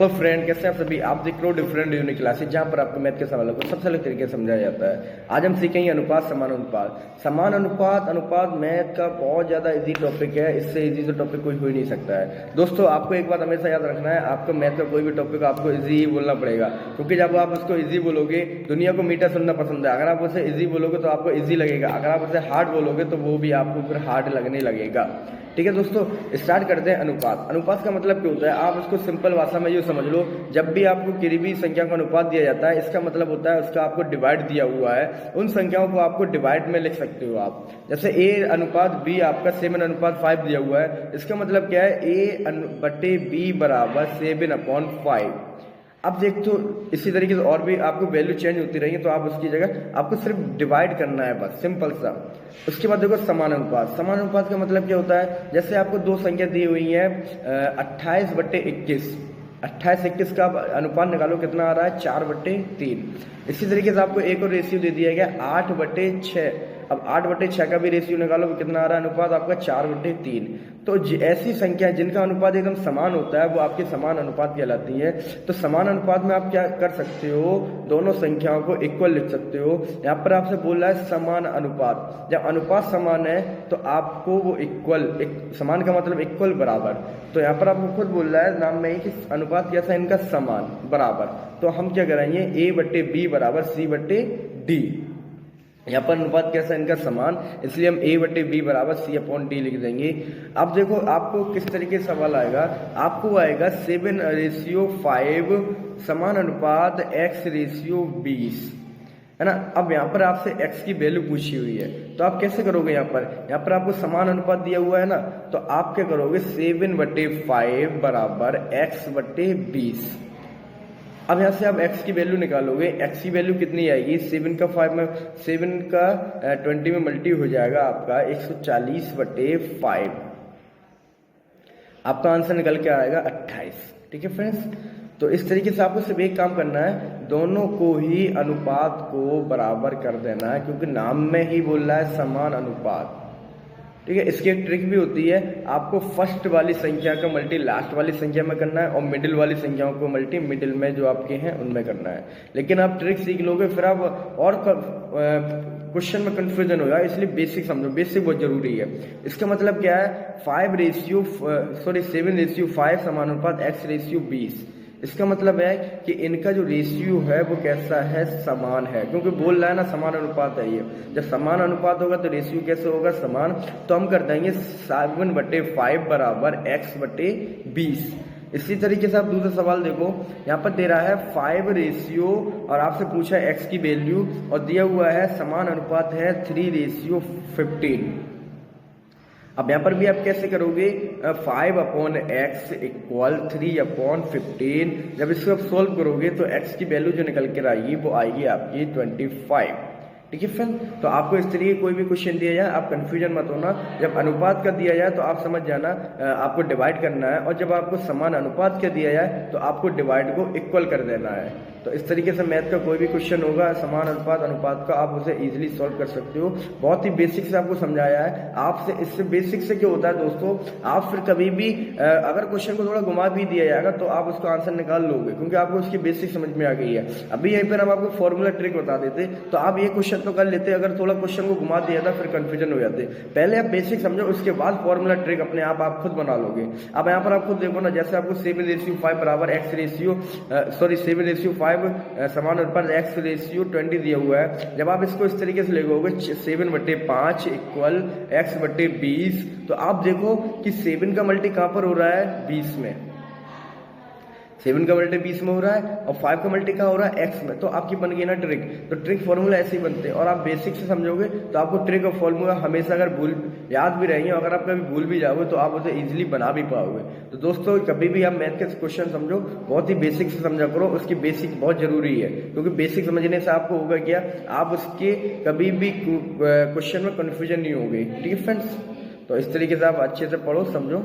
तो फ्रेंड कैसे आप सभी, आप देख रहे हो डिफरेंट यूनिक क्लासेस जहाँ पर आपको मैथ के सवालों को सबसे अलग तरीके से समझाया जाता है। आज हम सीखेंगे अनुपात समान अनुपात। अनुपात मैथ का बहुत ज़्यादा इजी टॉपिक है, इससे इजी तो टॉपिक कोई हो ही नहीं सकता है। दोस्तों आपको एक बात हमेशा याद रखना है, आपको मैथ का कोई भी टॉपिक आपको इजी ही बोलना पड़ेगा, क्योंकि जब आप उसको इजी बोलोगे, दुनिया को मीठा सुनना पसंद है। अगर आप उसे इजी बोलोगे तो आपको इजी लगेगा, अगर आप उसे हार्ड बोलोगे तो वो भी आपको फिर हार्ड लगने लगेगा। ठीक है दोस्तों, स्टार्ट करते हैं। अनुपात का मतलब क्या होता है, आप उसको सिंपल भाषा में यूँ समझ लो। जब भी आपको किसी भी संख्या का अनुपात दिया जाता है, इसका मतलब होता है उसका आपको डिवाइड दिया हुआ है, उन संख्याओं को आपको डिवाइड में लिख सकते हो आप। जैसे a अनुपात b आपका 7/5 दिया हुआ है, इसका मतलब क्या है, a/b बराबर 7/5। अब देख तो इसी तरीके से और भी आपको वैल्यू चेंज होती रहेंगी, तो आप उसकी जगह आपको सिर्फ डिवाइड करना है, बस सिंपल सा। उसके बाद देखो समान अनुपात का मतलब क्या होता है, जैसे आपको दो संख्या दी हुई है 28/21, 28-21 का अनुपात निकालो, कितना आ रहा है 4/3। इसी तरीके से आपको एक और रेशियो दे दिया गया 8/6। अब 8/6 का भी रेशियो निकालो, कितना आ रहा है अनुपात आपका 4/3। तो ऐसी संख्या जिनका अनुपात एकदम समान होता है वो आपकी समान अनुपात कहलाती है। तो समान अनुपात में आप क्या कर सकते हो, दोनों संख्याओं को इक्वल लिख सकते हो। यहाँ पर आपसे बोल रहा है समान अनुपात, जब अनुपात समान है तो आपको वो इक्वल, समान का मतलब इक्वल बराबर। तो यहाँ पर आपको खुद बोल रहा है नाम में ही कि अनुपात कैसा इनका समान बराबर। तो हम क्या करेंगे, a/b बराबर c/d। यहाँ पर अनुपात कैसा इनका समान, इसलिए हम a/b बराबर c/d लिख देंगे। अब देखो आपको किस तरीके से सवाल आएगा, आपको आएगा 7/5 समान अनुपात x/20, है ना। अब यहाँ पर आपसे x की वैल्यू पूछी हुई है, तो आप कैसे करोगे, यहाँ पर आपको समान अनुपात दिया हुआ है ना, तो आप क्या करोगे 7/5 बराबर x/20। अब यहाँ से आप x की वैल्यू निकालोगे, x की वैल्यू कितनी आएगी, 7 का 20 में मल्टी हो जाएगा आपका 140/5। आपका आंसर निकल के आएगा 28। ठीक है फ्रेंड्स, तो इस तरीके से आपको सिर्फ एक काम करना है, दोनों को ही अनुपात को बराबर कर देना है, क्योंकि नाम में ही बोल रहा है समान अनुपात। ठीक है, इसकी एक ट्रिक भी होती है, आपको फर्स्ट वाली संख्या का मल्टी लास्ट वाली संख्या में करना है, और मिडिल वाली संख्याओं को मल्टी मिडिल में जो आपके हैं उनमें करना है। लेकिन आप ट्रिक सीख लोगे फिर आप और क्वेश्चन में कंफ्यूजन होगा, इसलिए बेसिक समझो, बेसिक बहुत जरूरी है। इसका मतलब क्या है, 7/5 समानुपात x/20। इसका मतलब है कि इनका जो रेशियो है वो कैसा है, समान है, क्योंकि बोल रहा है ना समान अनुपात है ये। जब समान अनुपात होगा तो रेशियो कैसे होगा, समान। तो हम कर देंगे 7/5 बराबर x/20। इसी तरीके से आप दूसरा सवाल देखो, यहाँ पर दे रहा है 5 रेशियो और आपसे पूछा है x की वैल्यू, और दिया हुआ है समान अनुपात है 3/15। अब यहाँ पर भी आप कैसे करोगे, 5/x इक्वल 3/15। जब इसको आप सोल्व करोगे तो x की वैल्यू जो निकल कर आएगी वो आएगी आपकी 25। ठीक है फ्रेंड, तो आपको इस तरीके कोई भी क्वेश्चन दिया जाए आप कंफ्यूजन मत होना। जब अनुपात का दिया जाए तो आप समझ जाना आपको डिवाइड करना है, और जब आपको समान अनुपात का दिया जाए तो आपको डिवाइड को इक्वल कर देना है। तो इस तरीके से मैथ का कोई भी क्वेश्चन होगा समान अनुपात का, आप उसे इजीली सॉल्व कर सकते हो। बहुत ही बेसिक से आपको समझाया है। आपसे इससे बेसिक से क्या होता है दोस्तों, आप फिर कभी भी अगर क्वेश्चन को थोड़ा घुमा भी दिया जाएगा तो आप उसका आंसर निकाल लोगे, क्योंकि आपको उसकी बेसिक समझ में आ गई है। अभी यहीं पर हम आपको फॉर्मूला ट्रिक बता देते तो आप ये क्वेश्चन तो कर लेते, अगर थोड़ा क्वेश्चन को घुमा दिया था फिर कंफ्यूजन हो जाते। पहले आप बेसिक समझो, उसके बाद फॉर्मूला ट्रिक अपने आप खुद बना लोगे। अब यहाँ पर आप खुद देखो ना, जैसे आपको 7/5 बराबर समान अनुपात x/20 दिया हुआ है। जब आप इसको इस तरीके से लिखोगे 7/5 इक्वल x/20, तो आप देखो कि 7 का मल्टी कहाँ पर हो रहा है, 20 में। 7 का मल्टी 20 में हो रहा है, और 5 का मल्टी कहाँ हो रहा है, x में। तो आपकी बन गई ना ट्रिक। तो ट्रिक फॉर्मूला ऐसे ही बनते हैं, और आप बेसिक से समझोगे तो आपको ट्रिक और फॉर्मूला हमेशा अगर भूल याद भी रहेंगे, अगर आप कभी भूल भी जाओगे तो आप उसे इजीली बना भी पाओगे। तो दोस्तों कभी भी आप मैथ के क्वेश्चन समझो, बहुत ही बेसिक से समझा करो, उसकी बेसिक बहुत जरूरी है, क्योंकि बेसिक समझने से आपको होगा क्या, आप उसके कभी भी क्वेश्चन में कन्फ्यूजन नहीं होगी। ठीक है फ्रेंड्स, तो इस तरीके से आप अच्छे से पढ़ो, समझो।